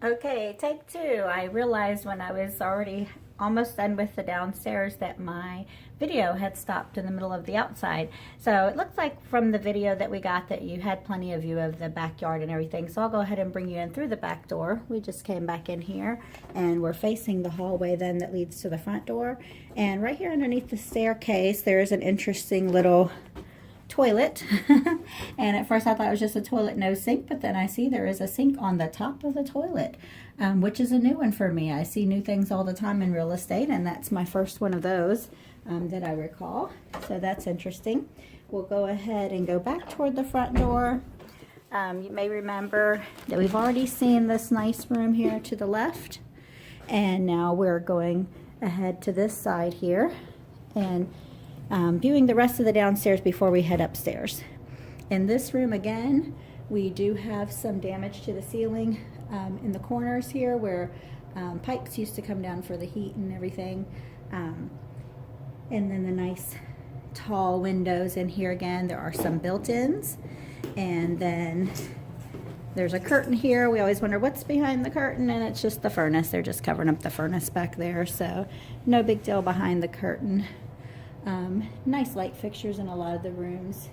Okay, take two. I realized when I was already almost done with the downstairs that my video had stopped in the middle of the outside. So it looks like from the video that we got that you had plenty of view of the backyard and everything. So I'll go ahead and bring you in through the back door. We just came back in here and we're facing the hallway then that leads to the front door. And right here underneath the staircase, there's an interesting little toilet. And at first I thought it was just a toilet, no sink, but then I see there is a sink on the top of the toilet, which is a new one for me. I see new things all the time in real estate, and that's my first one of those that I recall. So that's interesting. We'll go ahead and go back toward the front door. You may remember that we've already seen this nice room here to the left, and now we're going ahead to this side here and viewing the rest of the downstairs before we head upstairs. In this room again, we do have some damage to the ceiling in the corners here where pipes used to come down for the heat and everything. And then the nice tall windows in here again, there are some built-ins. And then there's a curtain here. We always wonder what's behind the curtain, and it's just the furnace. They're just covering up the furnace back there, so no big deal behind the curtain. Nice light fixtures in a lot of the rooms.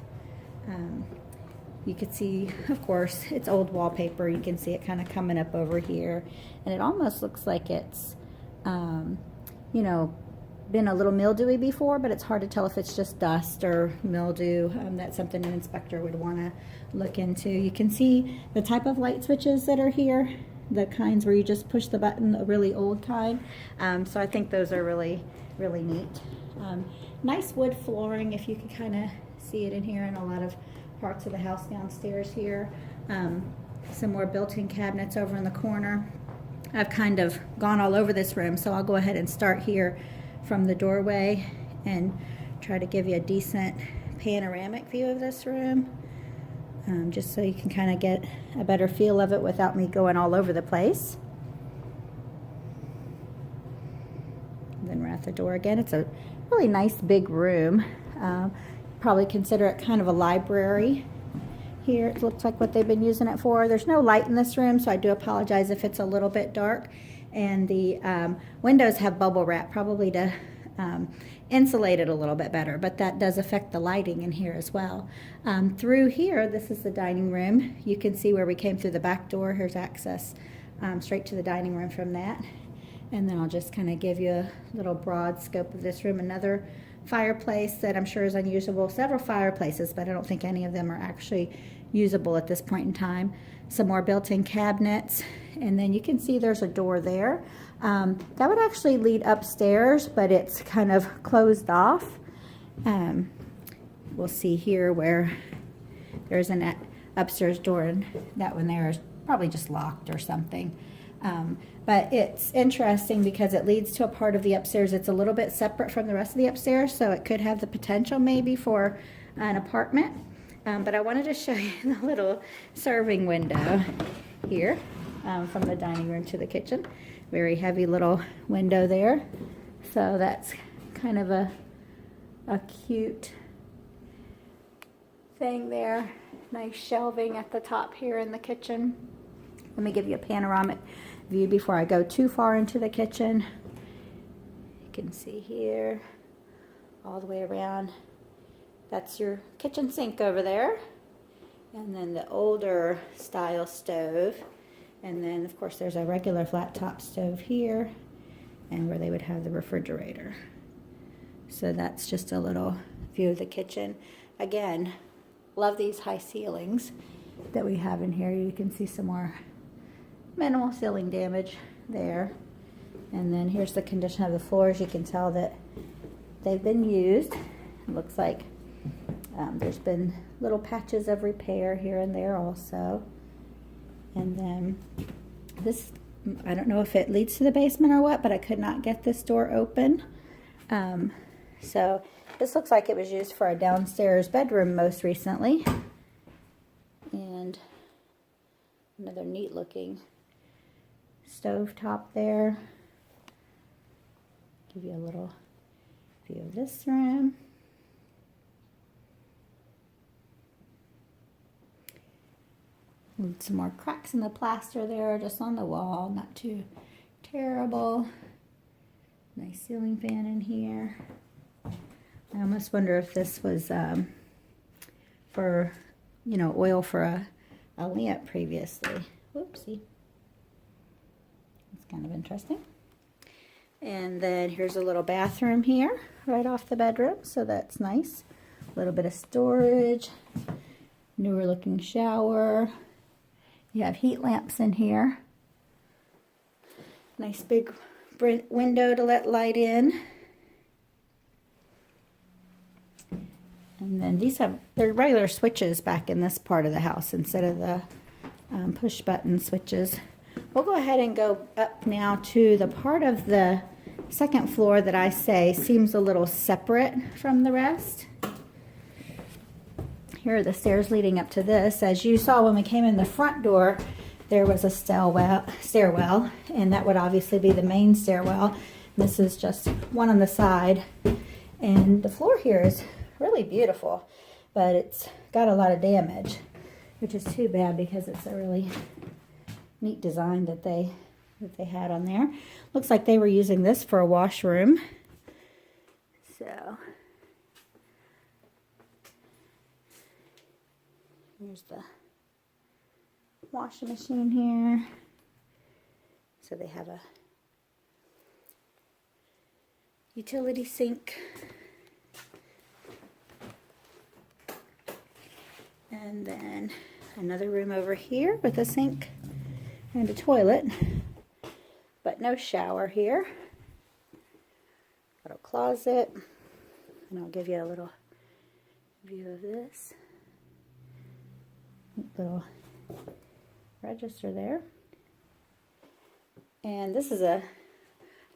You can see, of course, it's old wallpaper. You can see it kind of coming up over here. And it almost looks like it's, you know, been a little mildewy before, but it's hard to tell if it's just dust or mildew. That's something an inspector would want to look into. You can see the type of light switches that are here, the kinds where you just push the button, the really old kind. So I think those are really, really neat. Nice wood flooring, if you can kind of see it in here in a lot of parts of the house downstairs here. Some more built-in cabinets over in the corner. I've kind of gone all over this room, so I'll go ahead and start here from the doorway and try to give you a decent panoramic view of this room, just so you can kind of get a better feel of it without me going all over the place. And then we're at the door again. It's a really nice big room. Probably consider it kind of a library here. It looks like what they've been using it for. There's no light in this room, so I do apologize if it's a little bit dark. And the windows have bubble wrap, probably to insulate it a little bit better, but that does affect the lighting in here as well. Through here, this is the dining room. You can see where we came through the back door. Here's access straight to the dining room from that. And then I'll just kind of give you a little broad scope of this room. Another fireplace that I'm sure is unusable. Several fireplaces, but I don't think any of them are actually usable at this point in time. Some more built-in cabinets. And then you can see there's a door there. That would actually lead upstairs, but it's kind of closed off. We'll see here where there's an upstairs door, and that one there is probably just locked or something. But it's interesting because it leads to a part of the upstairs that's a little bit separate from the rest of the upstairs, so it could have the potential maybe for an apartment. But I wanted to show you the little serving window here from the dining room to the kitchen. Very heavy little window there. So that's kind of a cute thing there. Nice shelving at the top here in the kitchen. Let me give you a panoramic view before I go too far into the kitchen. You can see here all the way around. That's your kitchen sink over there. And then the older style stove. And then of course there's a regular flat top stove here, and where they would have the refrigerator. So that's just a little view of the kitchen. Again, love these high ceilings that we have in here. You can see some more minimal ceiling damage there. And then here's the condition of the floors. You can tell that they've been used. It looks like there's been little patches of repair here and there also. And then this, I don't know if it leads to the basement or what, but I could not get this door open. So this looks like it was used for a downstairs bedroom most recently. And another neat looking stove top there. Give you a little view of this room. Some more cracks in the plaster there, just on the wall, not too terrible. Nice ceiling fan in here. I almost wonder if this was for, you know, oil for a lamp previously. Whoopsie. It's kind of interesting. And then here's a little bathroom here, right off the bedroom, so that's nice. A little bit of storage, newer looking shower. You have heat lamps in here. Nice big window to let light in. And then these have, they're regular switches back in this part of the house instead of the push button switches. We'll go ahead and go up now to the part of the second floor that I say seems a little separate from the rest. Here are the stairs leading up to this. As you saw when we came in the front door, there was a stairwell, and that would obviously be the main stairwell. This is just one on the side. And the floor here is really beautiful, but it's got a lot of damage, which is too bad because it's a really neat design that they had on there. Looks like they were using this for a washroom. So here's the washing machine here. So they have a utility sink. And then another room over here with a sink and a toilet, but no shower here. Little closet, and I'll give you a little view of this. Little register there. And this is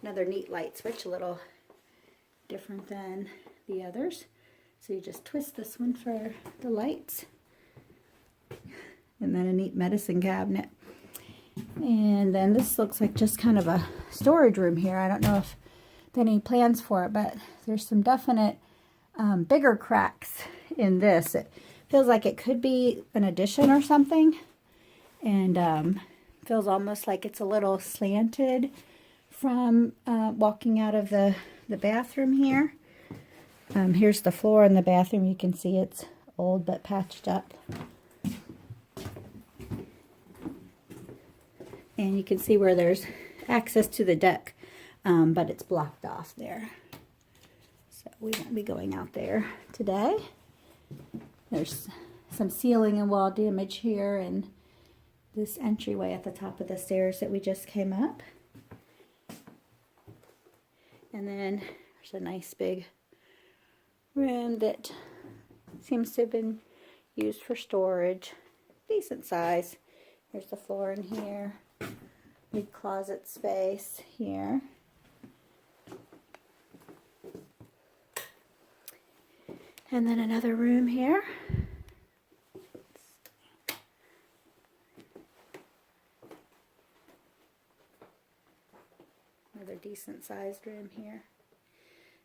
another neat light switch, a little different than the others. So you just twist this one for the lights. And then a neat medicine cabinet. And then this looks like just kind of a storage room here. I don't know if there are any plans for it, but there's some definite bigger cracks in this. It feels like it could be an addition or something. And feels almost like it's a little slanted from walking out of the bathroom here. Here's the floor in the bathroom. You can see it's old but patched up. And you can see where there's access to the deck, but it's blocked off there. So we won't be going out there today. There's some ceiling and wall damage here, and this entryway at the top of the stairs that we just came up. And then there's a nice big room that seems to have been used for storage. Decent size. There's the floor in here. Big closet space here. And then another room here. Another decent sized room here.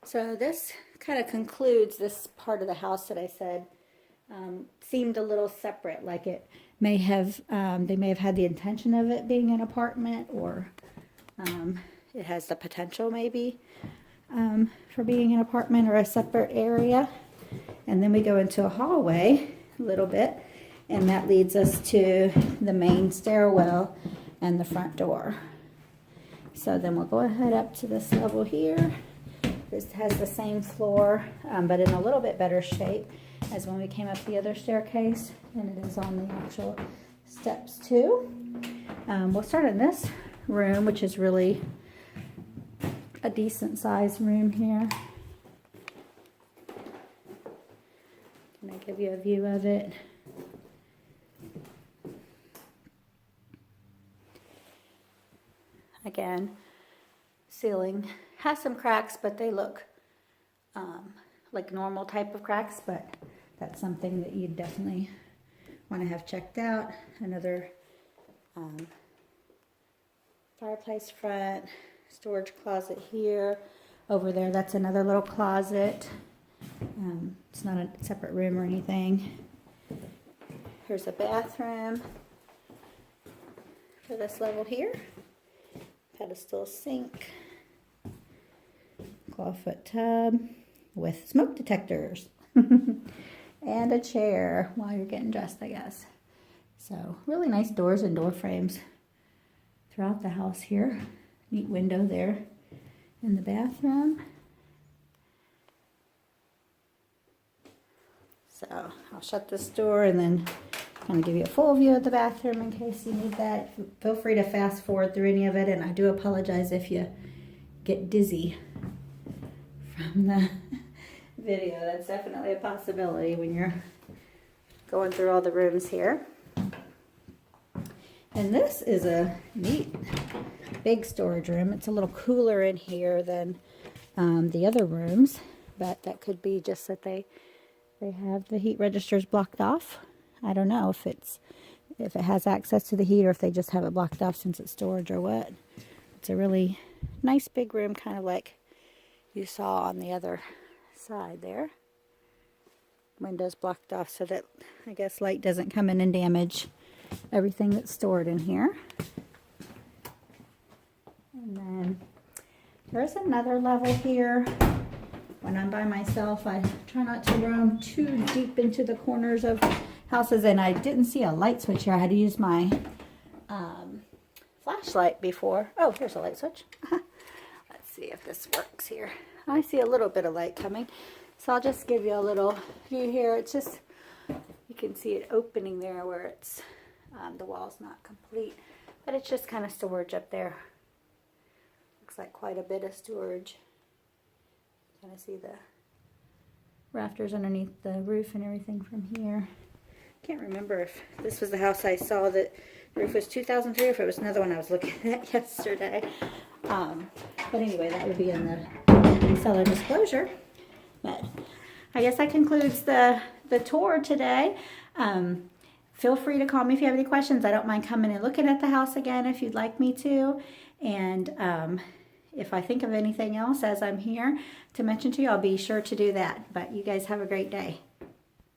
So this kind of concludes this part of the house that I said seemed a little separate, like it may have, they may have had the intention of it being an apartment, or it has the potential maybe for being an apartment or a separate area. And then we go into a hallway a little bit, and that leads us to the main stairwell and the front door. So then we'll go ahead up to this level here. This has the same floor, but in a little bit better shape as when we came up the other staircase, and it is on the actual steps too. We'll start in this room, which is really a decent sized room here. Can I give you a view of it? Again, ceiling has some cracks, but they look like normal type of cracks, but that's something that you definitely want to have checked out. Another fireplace front, storage closet here. Over there, that's another little closet. It's not a separate room or anything. Here's a bathroom. for this level here. Pedestal sink, clawfoot tub with smoke detectors, and a chair while you're getting dressed, I guess. So really nice doors and door frames throughout the house here. Neat window there in the bathroom. So I'll shut this door and then kind of give you a full view of the bathroom in case you need that. Feel free to fast forward through any of it, and I do apologize if you get dizzy from the video. That's definitely a possibility when you're going through all the rooms here. And this is a neat big storage room. It's a little cooler in here than the other rooms, but that could be just that they have the heat registers blocked off. I don't know if it has access to the heat or if they just have it blocked off since it's storage or what. It's a really nice big room, kind of like you saw on the other side there. Windows blocked off so that I guess light doesn't come in and damage everything that's stored in here. And then there's another level here. When I'm by myself, I try not to roam too deep into the corners of houses, and I didn't see a light switch here. I had to use my flashlight before. Oh, here's a light switch. Let's see if this works here. I see a little bit of light coming, so I'll just give you a little view here. It's just, you can see it opening there where it's, the wall's not complete, but it's just kind of storage up there. Looks like quite a bit of storage. Kind of see the rafters underneath the roof and everything from here. Can't remember if this was the house I saw that the roof was 2003 or if it was another one I was looking at yesterday. But anyway, that would be in the seller disclosure. But I guess that concludes the tour today. Feel free to call me if you have any questions. I don't mind coming and looking at the house again if you'd like me to. And if I think of anything else as I'm here to mention to you, I'll be sure to do that. But you guys have a great day.